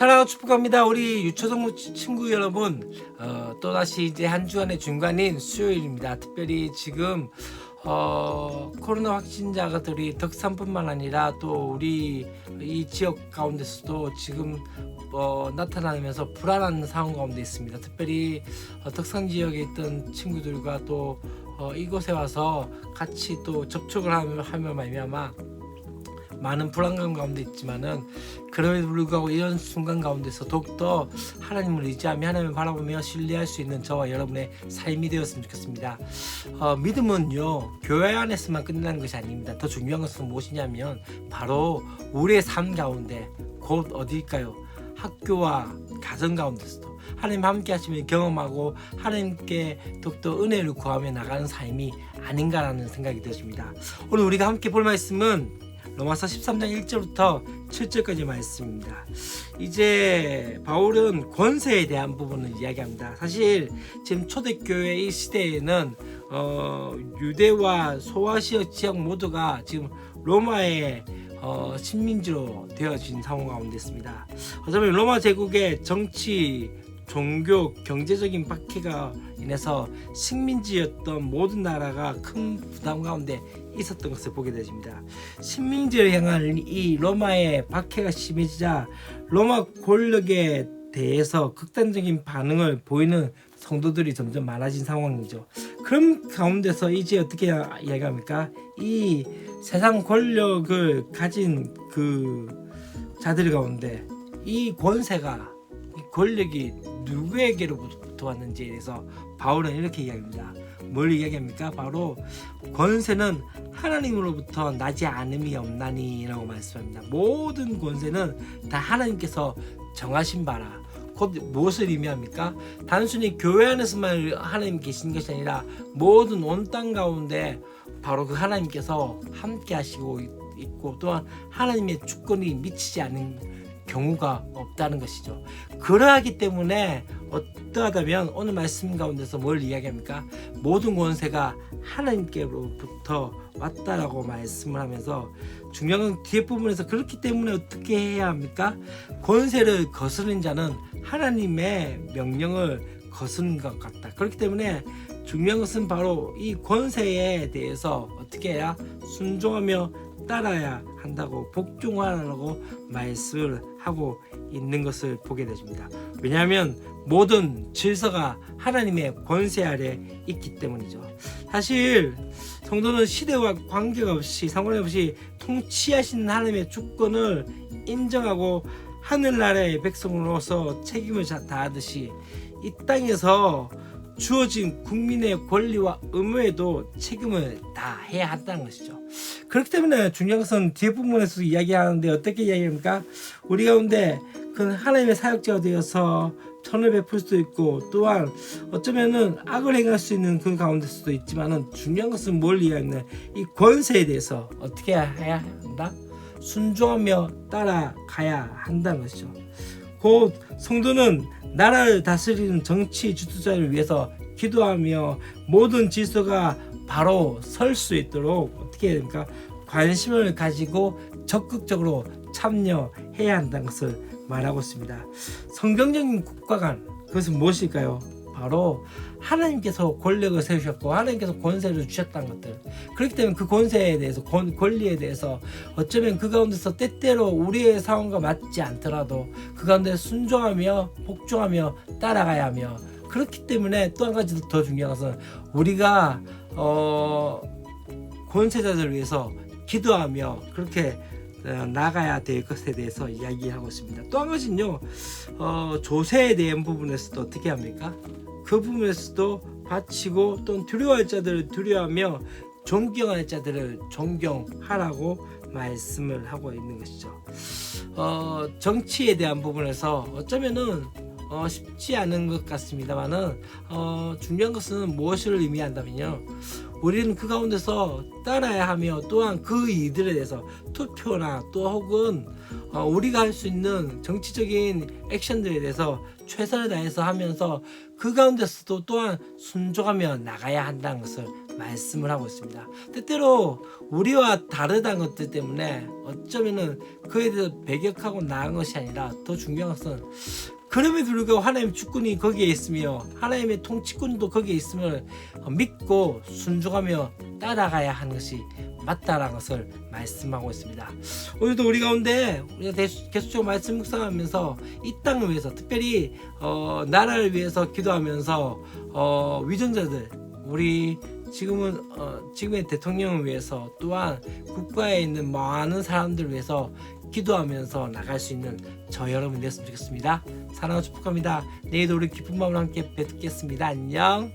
사랑하고 축복합니다. 우리 유초성 친구 여러분, 또다시 이제 한 주간의 중간인 수요일입니다. 특별히 지금 코로나 확진자들이 덕산뿐만 아니라 또 우리 이 지역 가운데서도 지금 나타나면서 불안한 상황 가운데 있습니다. 특별히 덕산 지역에 있던 친구들과 또 이곳에 와서 같이 또 접촉을 하며 말미암아 많은 불안감 가운데 있지만은 그럼에도 불구하고 이런 순간 가운데서 더욱더 하나님을 의지하며 하나님을 바라보며 신뢰할 수 있는 저와 여러분의 삶이 되었으면 좋겠습니다. 믿음은요 교회 안에서만 끝나는 것이 아닙니다. 더 중요한 것은 무엇이냐면 바로 우리의 삶 가운데 곧 어디일까요? 학교와 가정 가운데서도 하나님 함께 하시면 경험하고 하나님께 더욱더 은혜를 구하며 나가는 삶이 아닌가라는 생각이 들었습니다. 오늘 우리가 함께 볼 말씀은 로마서 13장 1절부터 7절까지 말씀입니다. 이제 바울은 권세에 대한 부분을 이야기합니다. 사실 지금 초대교회 이 시대에는 유대와 소아시아 지역 모두가 지금 로마의 식민지로 되어진 상황 가운데 있습니다. 어쩌면 로마 제국의 정치, 종교, 경제적인 박해가 인해서 식민지였던 모든 나라가 큰 부담 가운데 있었던 것을 보게 되십니다. 식민지를 향한 이 로마의 박해가 심해지자 로마 권력에 대해서 극단적인 반응을 보이는 성도들이 점점 많아진 상황이죠. 그런 가운데서 이제 어떻게 이야기합니까? 이 세상 권력을 가진 그 자들 가운데 이 권세가, 이 권력이 누구에게로부터 왔는지에 대해서 바울은 이렇게 이야기합니다. 뭘 이야기합니까? 바로 권세는 하나님으로부터 나지 않음이 없나니 라고 말씀합니다. 모든 권세는 다 하나님께서 정하신 바라. 곧 무엇을 의미합니까? 단순히 교회 안에서만 하나님 계신 것이 아니라 모든 온 땅 가운데 바로 그 하나님께서 함께 하시고 있고 또한 하나님의 주권이 미치지 않은 경우가 없다는 것이죠. 그러하기 때문에 어떠하다면 오늘 말씀 가운데서 뭘 이야기합니까? 모든 권세가 하나님께로부터 왔다라고 말씀을 하면서 중요한 건 뒤에 부분에서 그렇기 때문에 어떻게 해야 합니까? 권세를 거스르는 자는 하나님의 명령을 거스른 것 같다. 그렇기 때문에 중요한 것은 바로 이 권세에 대해서 어떻게 해야 순종하며 따라야 한다고 복종하라고 말씀을 하고 있는 것을 보게 되십니다. 왜냐하면 모든 질서가 하나님의 권세 아래 있기 때문이죠. 사실 성도는 시대와 관계가 없이 상관없이 통치하시는 하나님의 주권을 인정하고 하늘나라의 백성으로서 책임을 다하듯이 이 땅에서 주어진 국민의 권리와 의무에도 책임을 다해야 한다는 것이죠. 그렇기 때문에 중요한 것은 뒤에 부분에서 이야기하는데 어떻게 이야기합니까? 우리 가운데 그 하나님의 사역자가 되어서 선을 베풀 수도 있고 또한 어쩌면은 악을 행할 수 있는 그 가운데 수도 있지만은 중요한 것은 뭘 이야기하냐? 이 권세에 대해서 어떻게 해야 한다? 순종하며 따라가야 한다는 것이죠. 곧 성도는 나라를 다스리는 정치 주도자를 위해서 기도하며 모든 질서가 바로 설 수 있도록 어떻게 해야 됩니까? 관심을 가지고 적극적으로 참여해야 한다는 것을 말하고 있습니다. 성경적인 국가관, 그것은 무엇일까요? 바로 하나님께서 권력을 세우셨고 하나님께서 권세를 주셨다는 것들. 그렇기 때문에 그 권세에 대해서 권리에 대해서 어쩌면 그 가운데서 때때로 우리의 상황과 맞지 않더라도 그 가운데 순종하며 복종하며 따라가야 하며, 그렇기 때문에 또 한 가지 더 중요한 것은 우리가 권세자들을 위해서 기도하며 그렇게 나가야 될 것에 대해서 이야기하고 있습니다. 또 한 가지는요, 조세에 대한 부분에서도 어떻게 합니까? 그 부분에서도 바치고 또 두려워할 자들을 두려워하며 존경할 자들을 존경하라고 말씀을 하고 있는 것이죠. 정치에 대한 부분에서 어쩌면은 쉽지 않은 것 같습니다만은 중요한 것은 무엇을 의미한다면요, 우리는 그 가운데서 따라야 하며 또한 그 이들에 대해서 투표나 또 혹은 우리가 할 수 있는 정치적인 액션들에 대해서 최선을 다해서 하면서 그 가운데서도 또한 순종하며 나가야 한다는 것을 말씀을 하고 있습니다. 때때로 우리와 다르다는 것들 때문에 어쩌면은 그에 대해서 배격하고 나간 것이 아니라 더 중요한 것은 그럼에도 불구하고 하나님의 주권이 거기에 있으며 하나님의 통치권도 거기에 있음을 믿고 순종하며 따라가야 하는 것이 맞다라는 것을 말씀하고 있습니다. 오늘도 우리 가운데 우리가 계속적으로 말씀 묵상하면서 이 땅을 위해서 특별히 나라를 위해서 기도하면서 위전자들 우리 지금의 대통령을 위해서 또한 국가에 있는 많은 사람들을 위해서 기도하면서 나갈 수 있는 저 여러분 되었으면 좋겠습니다. 사랑하고 축복합니다. 내일도 우리 기쁜 마음으로 함께 뵙겠습니다. 안녕.